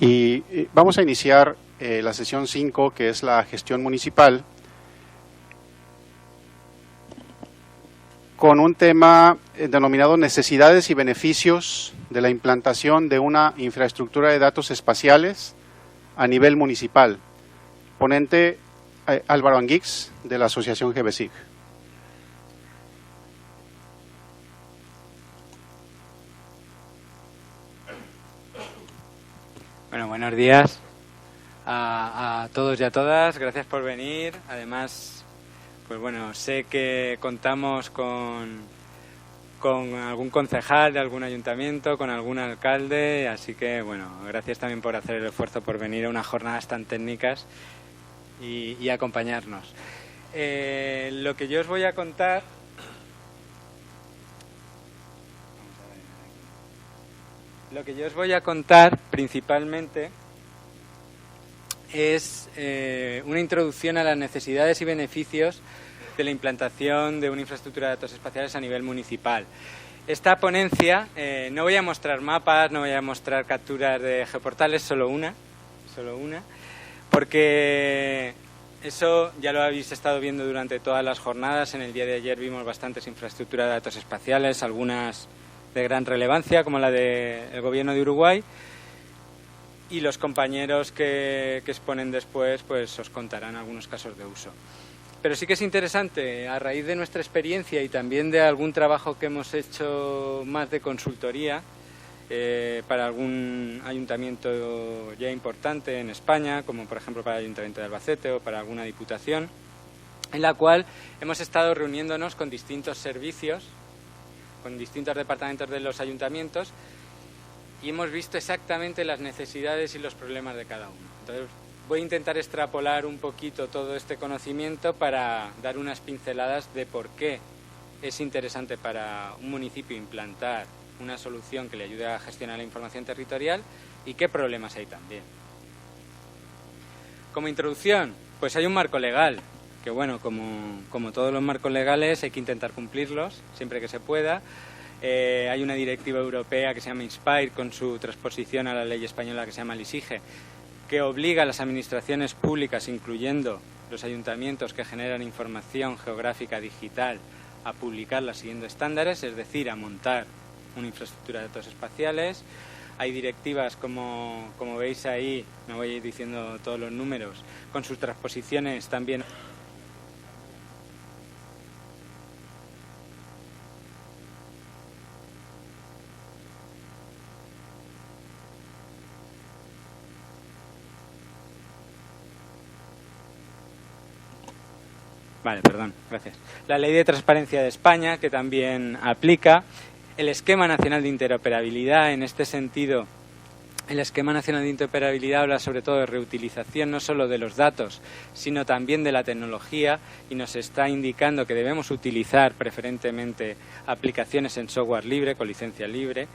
Y vamos a iniciar la sesión 5, que es la gestión municipal, con un tema denominado necesidades y beneficios de la implantación de una infraestructura de datos espaciales a nivel municipal. Ponente Álvaro Anguix, de la Asociación GBSIG. Bueno, buenos días a todos y a todas. Gracias por venir. Además, pues bueno, sé que contamos con algún concejal de algún ayuntamiento, con algún alcalde, así que bueno, gracias también por hacer el esfuerzo por venir a unas jornadas tan técnicas y acompañarnos. Lo que yo os voy a contar principalmente es una introducción a las necesidades y beneficios de la implantación de una infraestructura de datos espaciales a nivel municipal. Esta ponencia, no voy a mostrar mapas, no voy a mostrar capturas de geoportales, solo una, porque eso ya lo habéis estado viendo durante todas las jornadas. En el día de ayer vimos bastantes infraestructuras de datos espaciales, algunas de gran relevancia, como la del Gobierno de Uruguay, y los compañeros que exponen después pues os contarán algunos casos de uso. Pero sí que es interesante, a raíz de nuestra experiencia y también de algún trabajo que hemos hecho más de consultoría para algún ayuntamiento ya importante en España, como por ejemplo para el Ayuntamiento de Albacete o para alguna diputación, en la cual hemos estado reuniéndonos con distintos servicios, con distintos departamentos de los ayuntamientos, y hemos visto exactamente las necesidades y los problemas de cada uno. Entonces, voy a intentar extrapolar un poquito todo este conocimiento para dar unas pinceladas de por qué es interesante para un municipio implantar una solución que le ayude a gestionar la información territorial y qué problemas hay también. Como introducción, pues hay un marco legal, que bueno, como todos los marcos legales hay que intentar cumplirlos siempre que se pueda. Hay una directiva europea que se llama INSPIRE, con su transposición a la ley española que se llama LISIGE, que obliga a las administraciones públicas, incluyendo los ayuntamientos que generan información geográfica digital, a publicarla siguiendo estándares, es decir, a montar una infraestructura de datos espaciales. Hay directivas, como veis ahí, no voy a ir diciendo todos los números, con sus transposiciones también. Vale, perdón, gracias. La Ley de Transparencia de España, que también aplica. El Esquema Nacional de Interoperabilidad, en este sentido, el Esquema Nacional de Interoperabilidad habla sobre todo de reutilización, no solo de los datos, sino también de la tecnología, y nos está indicando que debemos utilizar preferentemente aplicaciones en software libre, con licencia libre,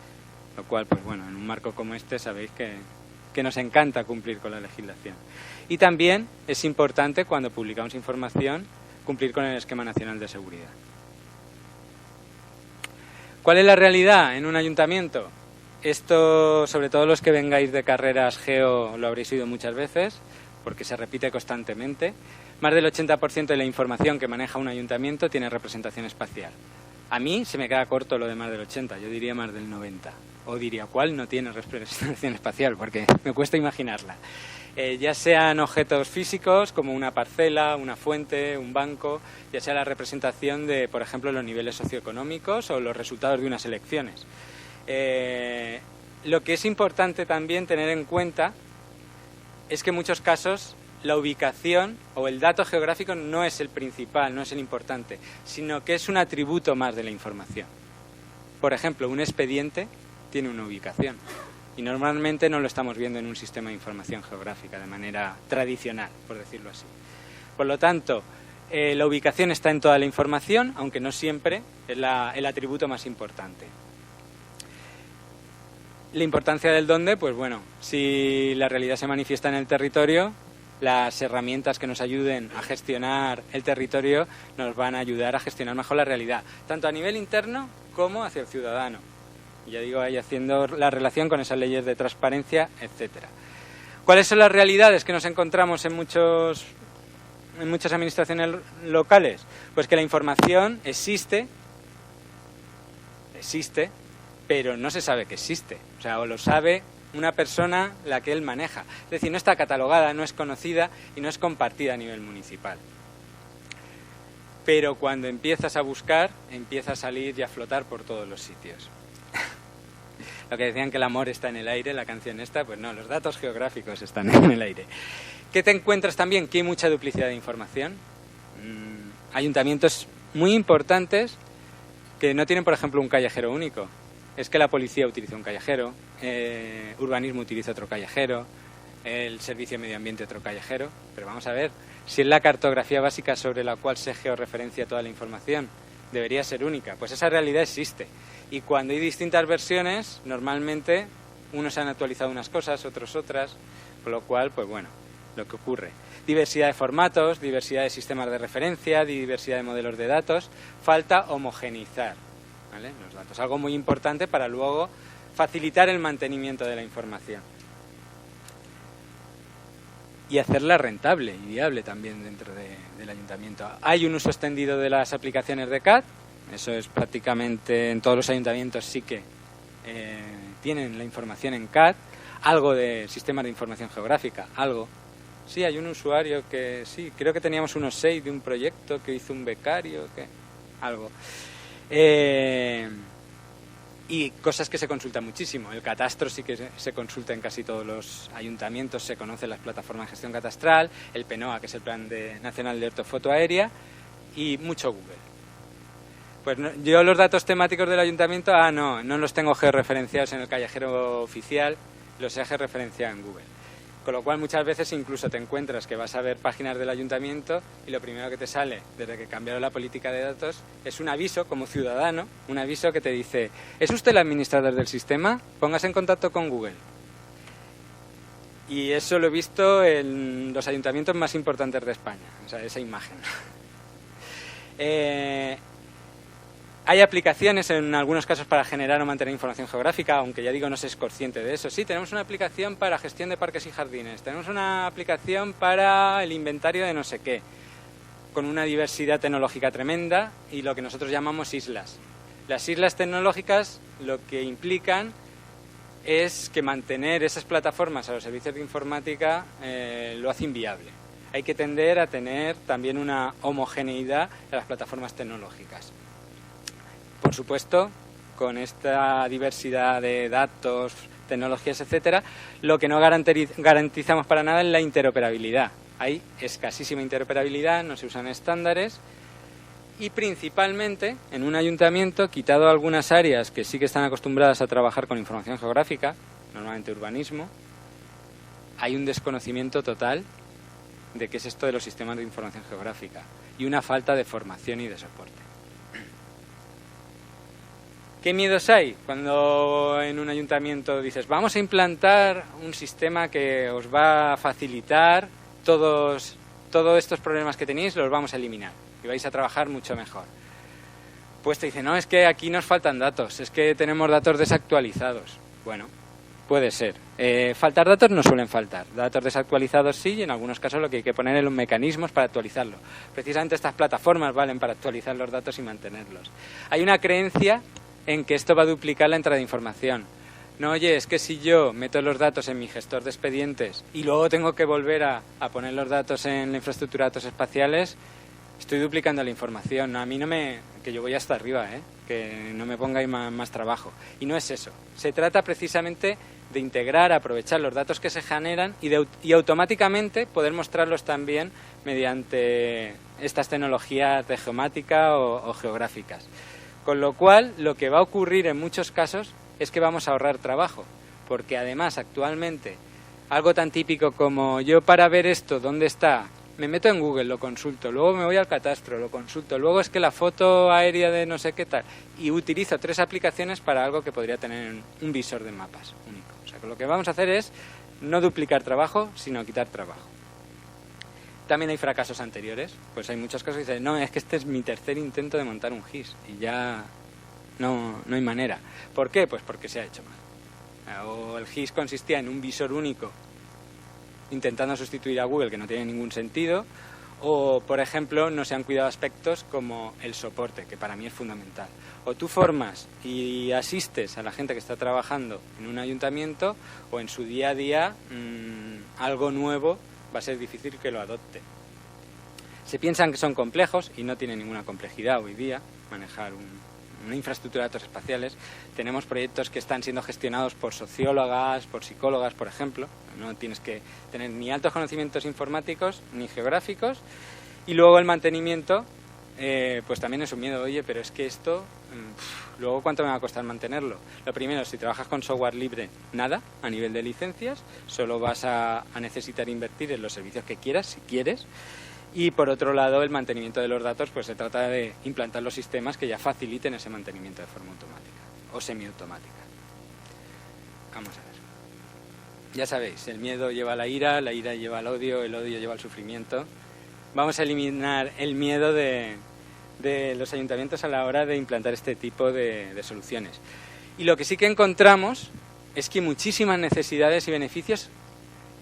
lo cual, pues bueno, en un marco como este sabéis que nos encanta cumplir con la legislación. Y también es importante, cuando publicamos información, cumplir con el Esquema Nacional de Seguridad. ¿Cuál es la realidad en un ayuntamiento? Esto, sobre todo los que vengáis de carreras geo, lo habréis oído muchas veces, porque se repite constantemente. Más del 80% de la información que maneja un ayuntamiento tiene representación espacial. A mí se me queda corto lo de más del 80, yo diría más del 90. O diría, ¿cuál no tiene representación espacial? Porque me cuesta imaginarla. Ya sean objetos físicos como una parcela, una fuente, un banco, ya sea la representación de, por ejemplo, los niveles socioeconómicos o los resultados de unas elecciones. Lo que es importante también tener en cuenta es que en muchos casos la ubicación o el dato geográfico no es el principal, no es el importante, sino que es un atributo más de la información. Por ejemplo, un expediente tiene una ubicación. Y normalmente no lo estamos viendo en un sistema de información geográfica de manera tradicional, por decirlo así. Por lo tanto, la ubicación está en toda la información, aunque no siempre es el atributo más importante. La importancia del dónde, pues bueno, si la realidad se manifiesta en el territorio, las herramientas que nos ayuden a gestionar el territorio nos van a ayudar a gestionar mejor la realidad, tanto a nivel interno como hacia el ciudadano. Ya digo, ahí haciendo la relación con esas leyes de transparencia, etcétera. ¿Cuáles son las realidades que nos encontramos en muchas administraciones locales? Pues que la información existe, pero no se sabe que existe. O sea, o lo sabe una persona la que él maneja. Es decir, no está catalogada, no es conocida y no es compartida a nivel municipal. Pero cuando empiezas a buscar, empieza a salir y a flotar por todos los sitios. Lo que decían que el amor está en el aire, la canción esta, pues no, los datos geográficos están en el aire. ¿Qué te encuentras también? Que hay mucha duplicidad de información. Ayuntamientos muy importantes que no tienen, por ejemplo, un callejero único. Es que la policía utiliza un callejero, urbanismo utiliza otro callejero, el servicio de medio ambiente otro callejero. Pero vamos a ver, si es la cartografía básica sobre la cual se georreferencia toda la información, debería ser única. Pues esa realidad existe. Y cuando hay distintas versiones, normalmente unos se han actualizado unas cosas, otros otras, con lo cual, pues bueno, lo que ocurre. Diversidad de formatos, diversidad de sistemas de referencia, diversidad de modelos de datos. Falta homogeneizar, ¿vale?, los datos. Algo muy importante para luego facilitar el mantenimiento de la información. Y hacerla rentable y viable también dentro del ayuntamiento. Hay un uso extendido de las aplicaciones de CAD. Eso es prácticamente en todos los ayuntamientos sí que tienen la información en CAD. Algo de sistemas de información geográfica, algo. Sí, hay un usuario que sí, creo que teníamos unos 6 de un proyecto que hizo un becario, algo. Y cosas que se consultan muchísimo. El catastro sí que se consulta en casi todos los ayuntamientos, se conocen las plataformas de gestión catastral, el PNOA, que es el Plan Nacional de Ortofoto Aérea, y mucho Google. Pues no, yo los datos temáticos del ayuntamiento, no los tengo georreferenciados en el callejero oficial, los he georreferenciado en Google. Con lo cual muchas veces incluso te encuentras que vas a ver páginas del ayuntamiento y lo primero que te sale desde que cambiaron la política de datos es un aviso como ciudadano, un aviso que te dice: ¿es usted el administrador del sistema? Póngase en contacto con Google. Y eso lo he visto en los ayuntamientos más importantes de España, o sea, esa imagen. Hay aplicaciones en algunos casos para generar o mantener información geográfica, aunque ya digo, no se es consciente de eso. Sí, tenemos una aplicación para gestión de parques y jardines, tenemos una aplicación para el inventario de no sé qué, con una diversidad tecnológica tremenda y lo que nosotros llamamos islas. Las islas tecnológicas lo que implican es que mantener esas plataformas a los servicios de informática lo hace inviable. Hay que tender a tener también una homogeneidad de las plataformas tecnológicas. Por supuesto, con esta diversidad de datos, tecnologías, etcétera, lo que no garantizamos para nada es la interoperabilidad. Hay escasísima interoperabilidad, no se usan estándares y principalmente en un ayuntamiento, quitado algunas áreas que sí que están acostumbradas a trabajar con información geográfica, normalmente urbanismo, hay un desconocimiento total de qué es esto de los sistemas de información geográfica y una falta de formación y de soporte. ¿Qué miedos hay cuando en un ayuntamiento dices vamos a implantar un sistema que os va a facilitar todos estos problemas que tenéis, los vamos a eliminar y vais a trabajar mucho mejor? Pues te dicen, no, es que aquí nos faltan datos, es que tenemos datos desactualizados. Bueno, puede ser. Faltar datos no suelen faltar. Datos desactualizados sí, y en algunos casos lo que hay que poner es los mecanismos para actualizarlo. Precisamente estas plataformas valen para actualizar los datos y mantenerlos. Hay una creencia en que esto va a duplicar la entrada de información. No, oye, es que si yo meto los datos en mi gestor de expedientes y luego tengo que volver a poner los datos en la infraestructura de datos espaciales, estoy duplicando la información. No, a mí no me... que yo voy hasta arriba, que no me pongáis más trabajo. Y no es eso. Se trata precisamente de integrar, aprovechar los datos que se generan y automáticamente poder mostrarlos también mediante estas tecnologías de geomática o geográficas. Con lo cual, lo que va a ocurrir en muchos casos es que vamos a ahorrar trabajo, porque además actualmente algo tan típico como yo para ver esto, ¿dónde está? Me meto en Google, lo consulto, luego me voy al catastro, lo consulto, luego es que la foto aérea de no sé qué tal, y utilizo 3 aplicaciones para algo que podría tener un visor de mapas único. O sea, que lo que vamos a hacer es no duplicar trabajo, sino quitar trabajo. También hay fracasos anteriores, pues hay muchos casos que dicen, no, es que este es mi tercer intento de montar un GIS y ya no hay manera. ¿Por qué? Pues porque se ha hecho mal. O el GIS consistía en un visor único intentando sustituir a Google, que no tiene ningún sentido, o, por ejemplo, no se han cuidado aspectos como el soporte, que para mí es fundamental. O tú formas y asistes a la gente que está trabajando en un ayuntamiento, o en su día a día algo nuevo va a ser difícil que lo adopte. Se piensan que son complejos y no tienen ninguna complejidad hoy día manejar una infraestructura de datos espaciales. Tenemos proyectos que están siendo gestionados por sociólogas, por psicólogas, por ejemplo. No tienes que tener ni altos conocimientos informáticos ni geográficos. Y luego el mantenimiento, pues también es un miedo. Oye, pero es que esto, luego ¿cuánto me va a costar mantenerlo? Lo primero, si trabajas con software libre, nada, a nivel de licencias. Solo vas a necesitar invertir en los servicios que quieras, si quieres. Y por otro lado, el mantenimiento de los datos, pues se trata de implantar los sistemas que ya faciliten ese mantenimiento de forma automática o semiautomática. Vamos a ver. Ya sabéis, el miedo lleva a la ira lleva al odio, el odio lleva al sufrimiento. Vamos a eliminar el miedo de los ayuntamientos a la hora de implantar este tipo de soluciones. Y lo que sí que encontramos es que hay muchísimas necesidades y beneficios,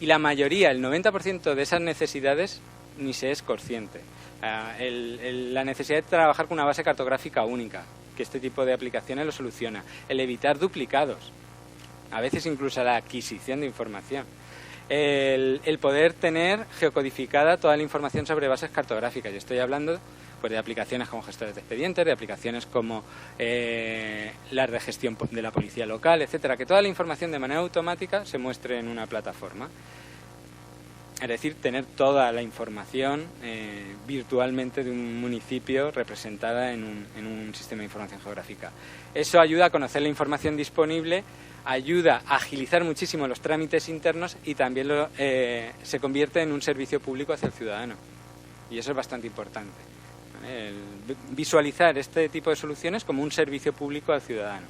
y la mayoría, el 90% de esas necesidades, ni se es consciente. La necesidad de trabajar con una base cartográfica única, que este tipo de aplicaciones lo soluciona. El evitar duplicados, a veces incluso la adquisición de información. El poder tener geocodificada toda la información sobre bases cartográficas. Yo estoy hablando pues de aplicaciones como gestores de expedientes, de aplicaciones como las de gestión de la policía local, etcétera, que toda la información de manera automática se muestre en una plataforma. Es decir, tener toda la información virtualmente de un municipio representada en un sistema de información geográfica. Eso ayuda a conocer la información disponible, ayuda a agilizar muchísimo los trámites internos y también se convierte en un servicio público hacia el ciudadano. Y eso es bastante importante, ¿vale? Visualizar este tipo de soluciones como un servicio público al ciudadano.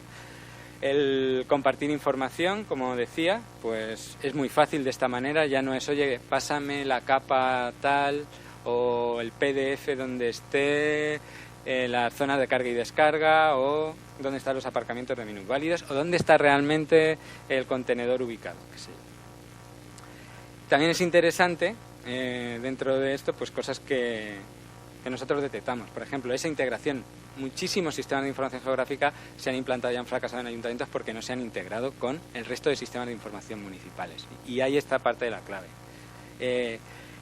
El compartir información, como decía, pues es muy fácil de esta manera. Ya no es, oye, pásame la capa tal o el PDF donde esté la zona de carga y descarga, o dónde están los aparcamientos de minusválidos, o dónde está realmente el contenedor ubicado, qué sé yo. También es interesante, dentro de esto, pues cosas que nosotros detectamos. Por ejemplo, esa integración. Muchísimos sistemas de información geográfica se han implantado y han fracasado en ayuntamientos porque no se han integrado con el resto de sistemas de información municipales. Y ahí está parte de la clave.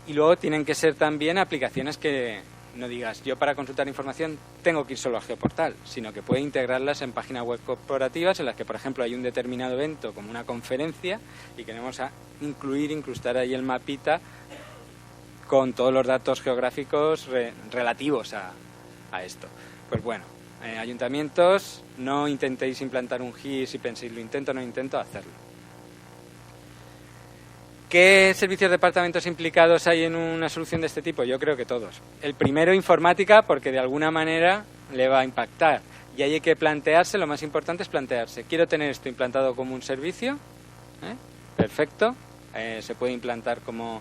Y luego tienen que ser también aplicaciones que no digas, yo para consultar información tengo que ir solo a Geoportal, sino que puede integrarlas en páginas web corporativas en las que, por ejemplo, hay un determinado evento como una conferencia y queremos incrustar ahí el mapita con todos los datos geográficos relativos a esto. Pues bueno, ayuntamientos, no intentéis implantar un GIS y penséis, lo intento, no intento, hacerlo. ¿Qué servicios de departamentos implicados hay en una solución de este tipo? Yo creo que todos. El primero, informática, porque de alguna manera le va a impactar. Y ahí hay que plantearse, lo más importante es plantearse, ¿quiero tener esto implantado como un servicio? Perfecto, se puede implantar como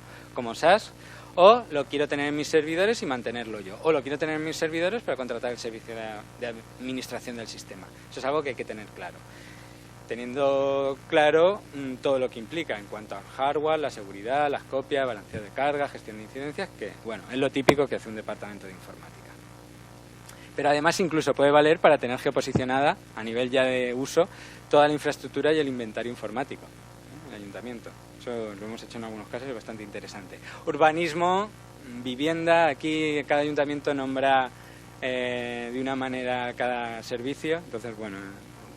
SaaS. O lo quiero tener en mis servidores y mantenerlo yo. O lo quiero tener en mis servidores para contratar el servicio de administración del sistema. Eso es algo que hay que tener claro. Teniendo claro todo lo que implica en cuanto al hardware, la seguridad, las copias, balanceo de carga, gestión de incidencias, que bueno, es lo típico que hace un departamento de informática. Pero además incluso puede valer para tener geoposicionada, a nivel ya de uso, toda la infraestructura y el inventario informático, el ayuntamiento. Eso lo hemos hecho en algunos casos y es bastante interesante. Urbanismo, vivienda, aquí cada ayuntamiento nombra de una manera cada servicio, entonces bueno,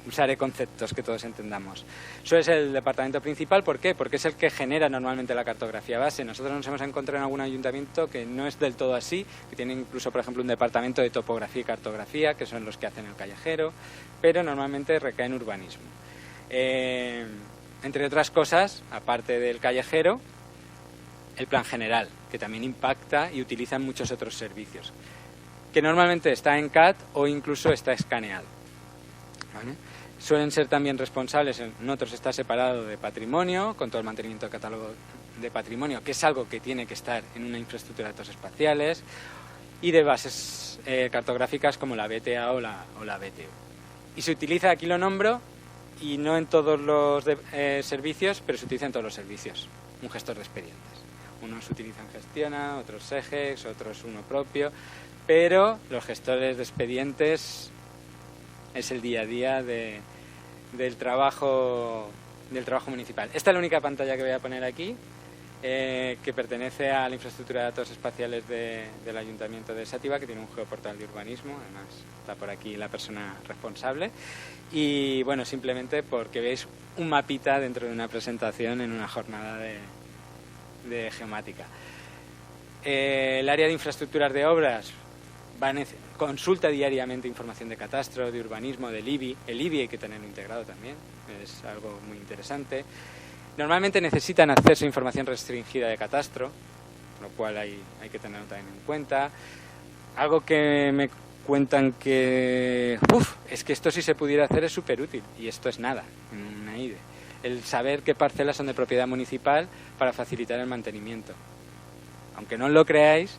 usaré conceptos que todos entendamos. Eso es el departamento principal, ¿por qué? Porque es el que genera normalmente la cartografía base. Nosotros nos hemos encontrado en algún ayuntamiento que no es del todo así, que tiene incluso, por ejemplo, un departamento de topografía y cartografía, que son los que hacen el callejero, pero normalmente recae en urbanismo. Entre otras cosas, aparte del callejero, el plan general, que también impacta y utiliza en muchos otros servicios, que normalmente está en CAD o incluso está escaneado, ¿vale? Suelen ser también responsables, en otros está separado de patrimonio, con todo el mantenimiento del catálogo de patrimonio, que es algo que tiene que estar en una infraestructura de datos espaciales, y de bases cartográficas como la BTA o la BTU. Y se utiliza, aquí lo nombro, y no en todos los servicios, pero se utiliza en todos los servicios. un gestor de expedientes. Unos utilizan Gestiona, otros Segex, otros uno propio, pero los gestores de expedientes es el día a día del trabajo municipal. Esta es la única pantalla que voy a poner aquí, que pertenece a la infraestructura de datos espaciales del Ayuntamiento de Xàtiva, que tiene un geoportal de urbanismo, además está por aquí la persona responsable. Y bueno, simplemente porque veáis un mapita dentro de una presentación en una jornada de geomática. El área de infraestructuras de obras consulta diariamente información de catastro, de urbanismo, del IBI. El IBI hay que tenerlo integrado también, es algo muy interesante. Normalmente necesitan acceso a información restringida de catastro, lo cual hay que tenerlo también en cuenta. Algo que me cuentan que es que esto si se pudiera hacer es súper útil, y esto es nada en una IDE. El saber qué parcelas son de propiedad municipal para facilitar el mantenimiento. Aunque no lo creáis,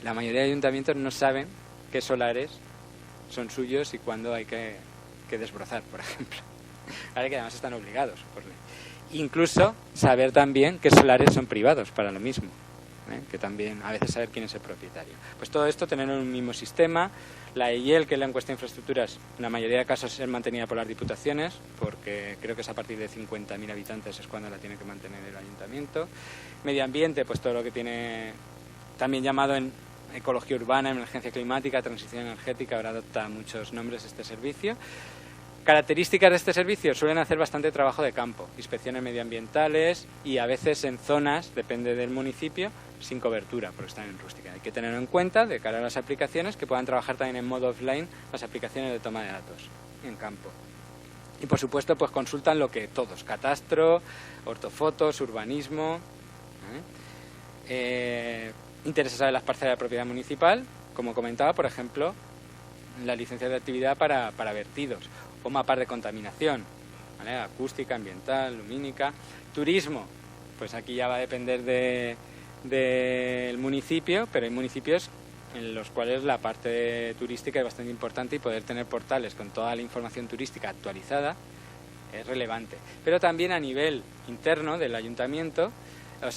la mayoría de ayuntamientos no saben qué solares son suyos y cuándo hay que desbrozar, por ejemplo. Vale, que además están obligados por ley. Incluso saber también qué solares son privados para lo mismo, que también a veces saber quién es el propietario. Pues todo esto tener en un mismo sistema. La EIEL, que es la encuesta de infraestructuras, en la mayoría de casos es mantenida por las diputaciones, porque creo que es a partir de 50.000 habitantes es cuando la tiene que mantener el ayuntamiento. Medio ambiente, pues todo lo que tiene también llamado en ecología urbana, emergencia climática, transición energética, ahora adopta muchos nombres este servicio. Características de este servicio: suelen hacer bastante trabajo de campo, inspecciones medioambientales y a veces en zonas, depende del municipio, sin cobertura, porque están en rústica. Hay que tenerlo en cuenta de cara a las aplicaciones, que puedan trabajar también en modo offline las aplicaciones de toma de datos en campo. Y por supuesto, pues consultan lo que todos: catastro, ortofotos, urbanismo. Interesa saber las parcelas de propiedad municipal, como comentaba, por ejemplo, la licencia de actividad para vertidos, o mapas de contaminación, ¿vale? Acústica, ambiental, lumínica. Turismo, pues aquí ya va a depender del municipio, pero hay municipios en los cuales la parte turística es bastante importante, y poder tener portales con toda la información turística actualizada es relevante. Pero también a nivel interno del ayuntamiento,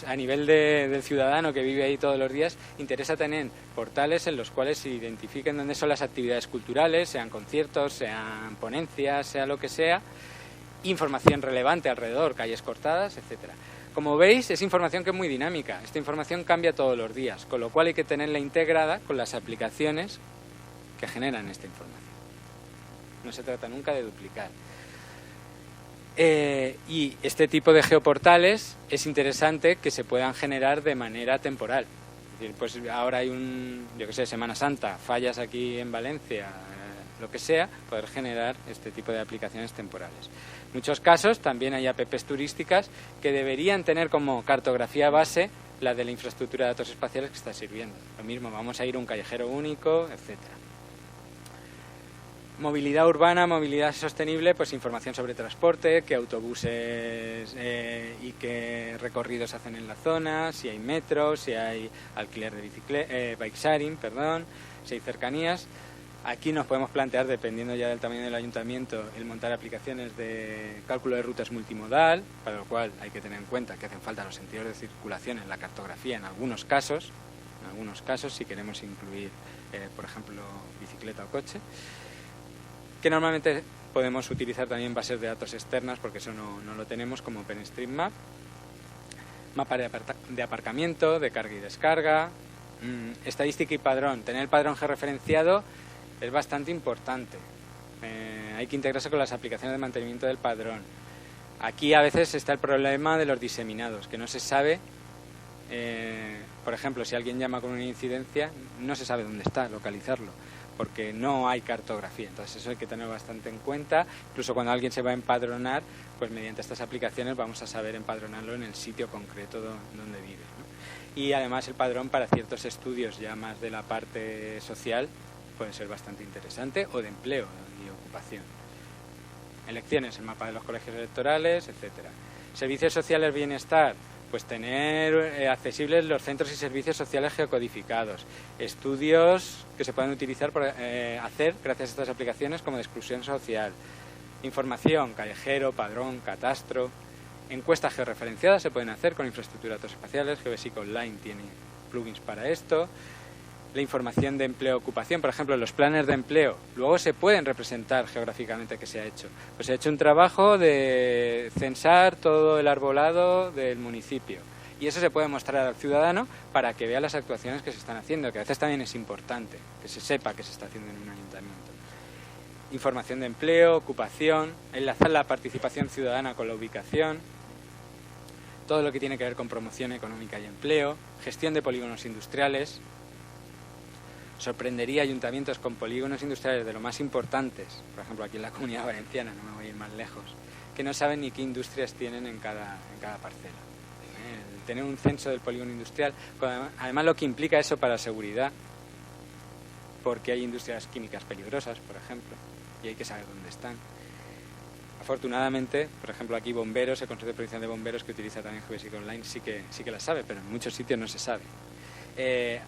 a nivel del ciudadano que vive ahí todos los días, interesa tener portales en los cuales se identifiquen dónde son las actividades culturales, sean conciertos, sean ponencias, sea lo que sea, información relevante alrededor, calles cortadas, etcétera. Como veis, es información que es muy dinámica. Esta información cambia todos los días, con lo cual hay que tenerla integrada con las aplicaciones que generan esta información. No se trata nunca de duplicar. Y este tipo de geoportales es interesante que se puedan generar de manera temporal. Es decir, pues ahora hay Semana Santa, fallas aquí en Valencia, lo que sea, poder generar este tipo de aplicaciones temporales. En muchos casos también hay apps turísticas que deberían tener como cartografía base la de la infraestructura de datos espaciales que está sirviendo. Lo mismo, vamos a ir a un callejero único, etcétera. Movilidad urbana, movilidad sostenible, pues información sobre transporte, qué autobuses y qué recorridos hacen en la zona, si hay metro, si hay alquiler de bike sharing, si hay cercanías. Aquí nos podemos plantear, dependiendo ya del tamaño del ayuntamiento, el montar aplicaciones de cálculo de rutas multimodal, para lo cual hay que tener en cuenta que hacen falta los sentidos de circulación en la cartografía en algunos casos, si queremos incluir, por ejemplo, bicicleta o coche, que normalmente podemos utilizar también bases de datos externas, porque eso no lo tenemos, como OpenStreetMap, mapa de aparcamiento, de carga y descarga, estadística y padrón. Tener el padrón georreferenciado es bastante importante. Hay que integrarse con las aplicaciones de mantenimiento del padrón. Aquí a veces está el problema de los diseminados, que no se sabe, por ejemplo, si alguien llama con una incidencia, no se sabe dónde está, localizarlo, porque no hay cartografía. Entonces eso hay que tener bastante en cuenta. Incluso cuando alguien se va a empadronar, pues mediante estas aplicaciones vamos a saber empadronarlo en el sitio concreto donde vive, ¿no? Y además el padrón para ciertos estudios ya más de la parte social puede ser bastante interesante, o de empleo y ocupación. Elecciones, el mapa de los colegios electorales, etcétera. Servicios sociales, bienestar, pues tener accesibles los centros y servicios sociales geocodificados, estudios que se pueden utilizar para hacer gracias a estas aplicaciones, como de exclusión social, información, callejero, padrón, catastro, Encuestas georreferenciadas se pueden hacer con infraestructura de datos espaciales. Geodesic Online tiene plugins para esto. La información de empleo-ocupación, por ejemplo, los planes de empleo, luego se pueden representar geográficamente qué se ha hecho. Pues se ha hecho un trabajo de censar todo el arbolado del municipio. Y eso se puede mostrar al ciudadano para que vea las actuaciones que se están haciendo, que a veces también es importante que se sepa qué se está haciendo en un ayuntamiento. Información de empleo, ocupación, enlazar la participación ciudadana con la ubicación, todo lo que tiene que ver con promoción económica y empleo, gestión de polígonos industriales. Sorprendería ayuntamientos con polígonos industriales de lo más importantes, por ejemplo aquí en la Comunidad Valenciana, no me voy a ir más lejos, que no saben ni qué industrias tienen en cada parcela. El tener un censo del polígono industrial, además lo que implica eso para la seguridad, porque hay industrias químicas peligrosas, por ejemplo, y hay que saber dónde están. Afortunadamente, por ejemplo aquí bomberos, el Consejo de Protección de Bomberos que utiliza también Geodesic Online sí que la sabe, pero en muchos sitios no se sabe.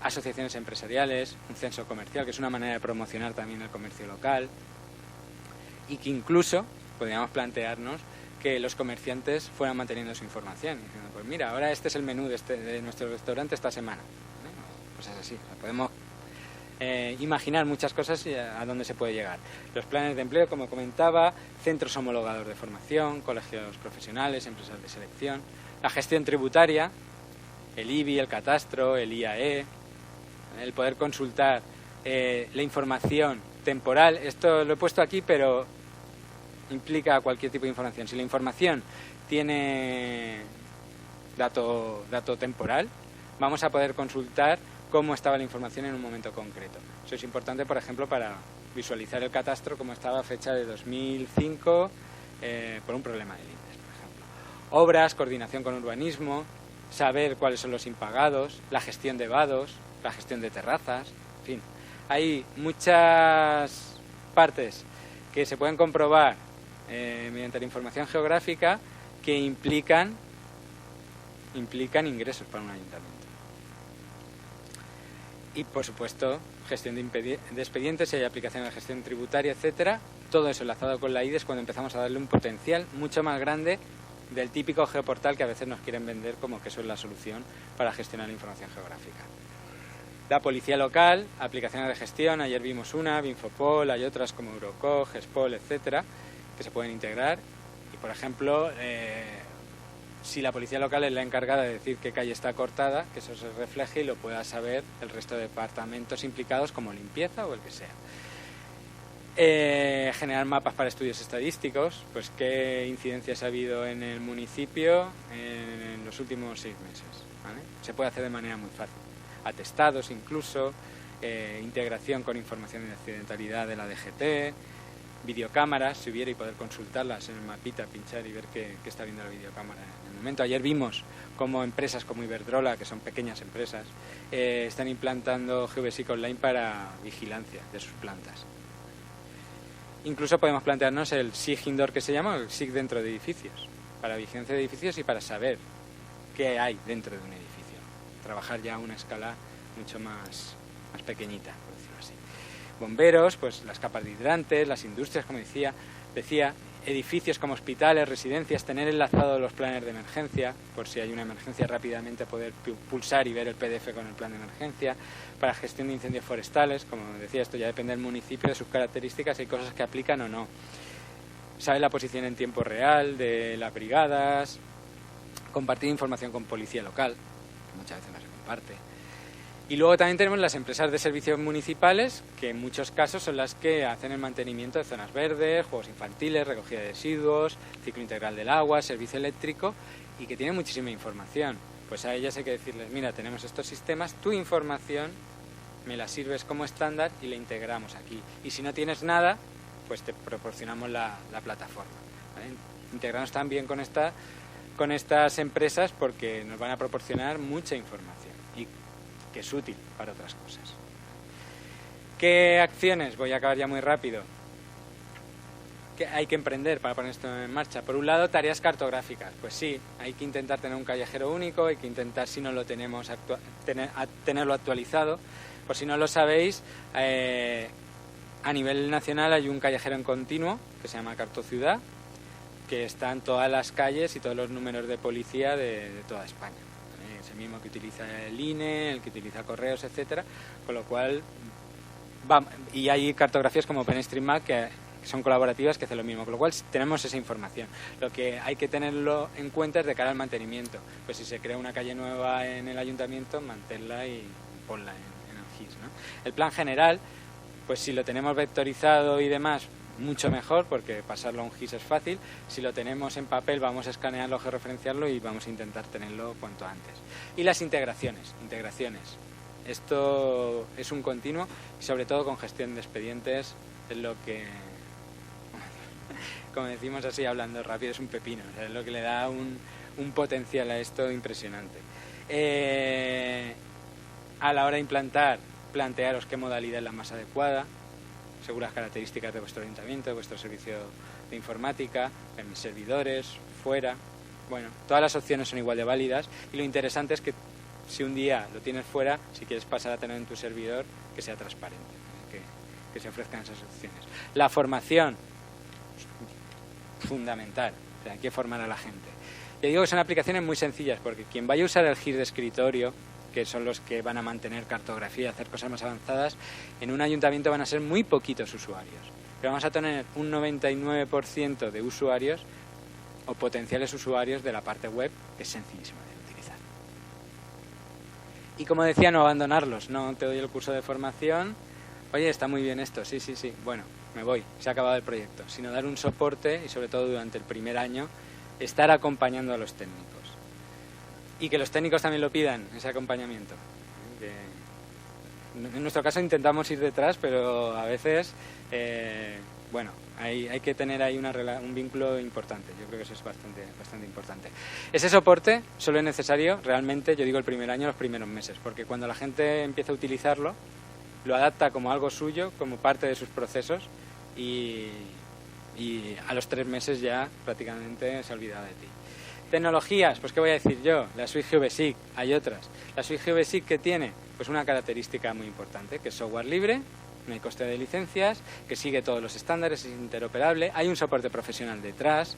Asociaciones empresariales, un censo comercial, que es una manera de promocionar también el comercio local, y que incluso podríamos plantearnos que los comerciantes fueran manteniendo su información, diciendo, pues mira, ahora este es el menú de nuestro restaurante esta semana. Pues es así, podemos imaginar muchas cosas y a dónde se puede llegar. Los planes de empleo, como comentaba, centros homologadores de formación, colegios profesionales, empresas de selección, la gestión tributaria, el IBI, el catastro, el IAE, el poder consultar la información temporal. Esto lo he puesto aquí, pero implica cualquier tipo de información. Si la información tiene dato temporal, vamos a poder consultar cómo estaba la información en un momento concreto. Eso es importante, por ejemplo, para visualizar el catastro como estaba a fecha de 2005 por un problema del INDES, por ejemplo. Obras, coordinación con urbanismo, saber cuáles son los impagados, la gestión de vados, la gestión de terrazas, en fin. Hay muchas partes que se pueden comprobar mediante la información geográfica que implican ingresos para un ayuntamiento. Y, por supuesto, gestión de expedientes, si hay aplicación de gestión tributaria, etcétera. Todo eso enlazado con la IDES cuando empezamos a darle un potencial mucho más grande del típico geoportal que a veces nos quieren vender como que eso es la solución para gestionar la información geográfica. La policía local, aplicaciones de gestión, ayer vimos una, Binfopol, hay otras como Eurocog, Gespol, etcétera, que se pueden integrar. Y, por ejemplo, si la policía local es la encargada de decir qué calle está cortada, que eso se refleje y lo pueda saber el resto de departamentos implicados como limpieza o el que sea. Generar mapas para estudios estadísticos, pues qué incidencias ha habido en el municipio en los últimos 6 meses, ¿vale? Se puede hacer de manera muy fácil. Atestados incluso, integración con información de accidentalidad de la DGT, videocámaras, si hubiera, y poder consultarlas en el mapita, pinchar y ver qué está viendo la videocámara en el momento. Ayer vimos cómo empresas como Iberdrola, que son pequeñas empresas, están implantando Geodesic Online para vigilancia de sus plantas. Incluso podemos plantearnos el SIG Indoor, que se llama, el SIG dentro de edificios, para vigilancia de edificios y para saber qué hay dentro de un edificio. Trabajar ya a una escala mucho más pequeñita, por decirlo así. Bomberos, pues las capas de hidrantes, las industrias, como decía, edificios como hospitales, residencias, tener enlazados los planes de emergencia, por si hay una emergencia rápidamente poder pulsar y ver el PDF con el plan de emergencia. Para gestión de incendios forestales, como decía, esto ya depende del municipio, de sus características, hay cosas que aplican o no. Saber la posición en tiempo real de las brigadas, compartir información con policía local, que muchas veces no se comparte. Y luego también tenemos las empresas de servicios municipales, que en muchos casos son las que hacen el mantenimiento de zonas verdes, juegos infantiles, recogida de residuos, ciclo integral del agua, servicio eléctrico, y que tienen muchísima información. Pues a ellas hay que decirles, mira, tenemos estos sistemas, tu información me la sirves como estándar y la integramos aquí. Y si no tienes nada, pues te proporcionamos la plataforma, ¿vale? Integrarnos también con estas empresas porque nos van a proporcionar mucha información y que es útil para otras cosas. ¿Qué acciones? Voy a acabar ya muy rápido. ¿Qué hay que emprender para poner esto en marcha? Por un lado, tareas cartográficas. Pues sí, hay que intentar tener un callejero único, hay que intentar, si no lo tenemos, tenerlo actualizado. Por si no lo sabéis, a nivel nacional hay un callejero en continuo que se llama Cartociudad, que están todas las calles y todos los números de policía de toda España. Es el mismo que utiliza el INE, el que utiliza correos, etcétera, con lo cual y hay cartografías como OpenStreetMap que son colaborativas que hacen lo mismo, con lo cual tenemos esa información. Lo que hay que tenerlo en cuenta es de cara al mantenimiento. Pues si se crea una calle nueva en el ayuntamiento, manténla y ponla en el GIS, ¿no? El plan general, pues si lo tenemos vectorizado y demás, mucho mejor, porque pasarlo a un GIS es fácil. Si lo tenemos en papel, vamos a escanearlo, georreferenciarlo y vamos a intentar tenerlo cuanto antes. Y las integraciones. Esto es un continuo y sobre todo con gestión de expedientes es lo que, como decimos así hablando rápido, es un pepino. O sea, es lo que le da un potencial a esto impresionante. A la hora de implantar, plantearos qué modalidad es la más adecuada, según las características de vuestro ayuntamiento, de vuestro servicio de informática, en mis servidores, fuera. Bueno, todas las opciones son igual de válidas y lo interesante es que si un día lo tienes fuera, si quieres pasar a tener en tu servidor, que sea transparente, que se ofrezcan esas opciones. La formación, fundamental, o sea, hay que formar a la gente. Ya digo que son aplicaciones muy sencillas, porque quien vaya a usar el GIS de escritorio, que son los que van a mantener cartografía, hacer cosas más avanzadas, en un ayuntamiento van a ser muy poquitos usuarios. Pero vamos a tener un 99% de usuarios o potenciales usuarios de la parte web, que es sencillísima de utilizar. Y como decía, no abandonarlos. No te doy el curso de formación, oye, está muy bien esto, sí, bueno, me voy, se ha acabado el proyecto. Sino dar un soporte y sobre todo durante el primer año, estar acompañando a los técnicos. Y que los técnicos también lo pidan, ese acompañamiento. En nuestro caso intentamos ir detrás, pero a veces, bueno, hay que tener ahí un vínculo importante. Yo creo que eso es bastante importante. Ese soporte solo es necesario realmente, yo digo el primer año, los primeros meses, porque cuando la gente empieza a utilizarlo, lo adapta como algo suyo, como parte de sus procesos y a los 3 meses ya prácticamente se ha olvidado de ti. Tecnologías, pues qué voy a decir yo, la suite GVSIG, hay otras. La suite GVSIG, ¿qué tiene? Pues una característica muy importante, que es software libre, no hay coste de licencias, que sigue todos los estándares, es interoperable, hay un soporte profesional detrás,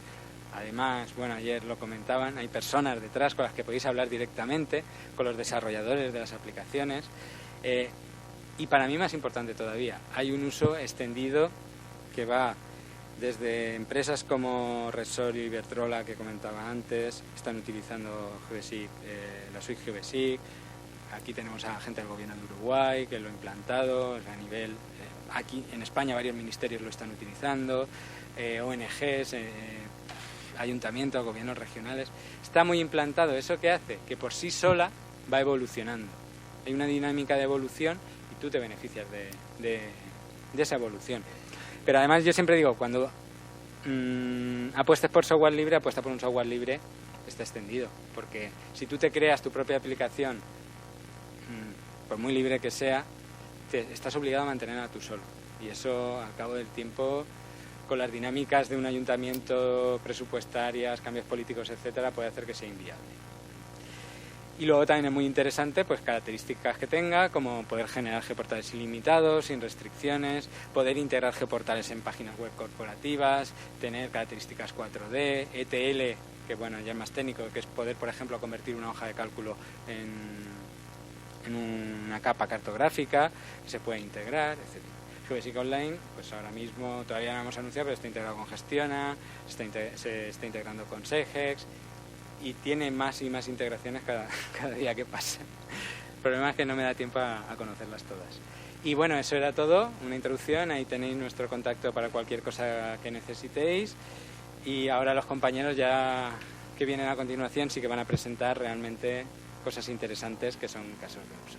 además, bueno, ayer lo comentaban, hay personas detrás con las que podéis hablar directamente, con los desarrolladores de las aplicaciones, y para mí más importante todavía, hay un uso extendido que va desde empresas como Repsol y Iberdrola, que comentaba antes, están utilizando GVSIG, la suite GVSIG. Aquí tenemos a gente del gobierno de Uruguay que lo ha implantado a nivel. Aquí en España varios ministerios lo están utilizando, ONGs, ayuntamientos, gobiernos regionales. Está muy implantado. ¿Eso qué hace? Que por sí sola va evolucionando. Hay una dinámica de evolución y tú te beneficias de esa evolución. Pero además yo siempre digo, cuando apuestes por software libre, apuesta por un software libre que está extendido. Porque si tú te creas tu propia aplicación, por muy libre que sea, estás obligado a mantenerla tú solo. Y eso, al cabo del tiempo, con las dinámicas de un ayuntamiento, presupuestarias, cambios políticos, etcétera, puede hacer que sea inviable. Y luego también es muy interesante, pues características que tenga, como poder generar geoportales ilimitados, sin restricciones, poder integrar geoportales en páginas web corporativas, tener características 4D, ETL, que bueno, ya es más técnico, que es poder, por ejemplo, convertir una hoja de cálculo en una capa cartográfica, que se puede integrar, etc. GVSIG Online, pues ahora mismo todavía no hemos anunciado, pero está integrado con Gestiona, se está integrando con Segex, y tiene más y más integraciones cada día que pasa. El problema es que no me da tiempo a conocerlas todas. Y bueno, eso era todo, una introducción, ahí tenéis nuestro contacto para cualquier cosa que necesitéis, y ahora los compañeros ya que vienen a continuación sí que van a presentar realmente cosas interesantes que son casos de uso.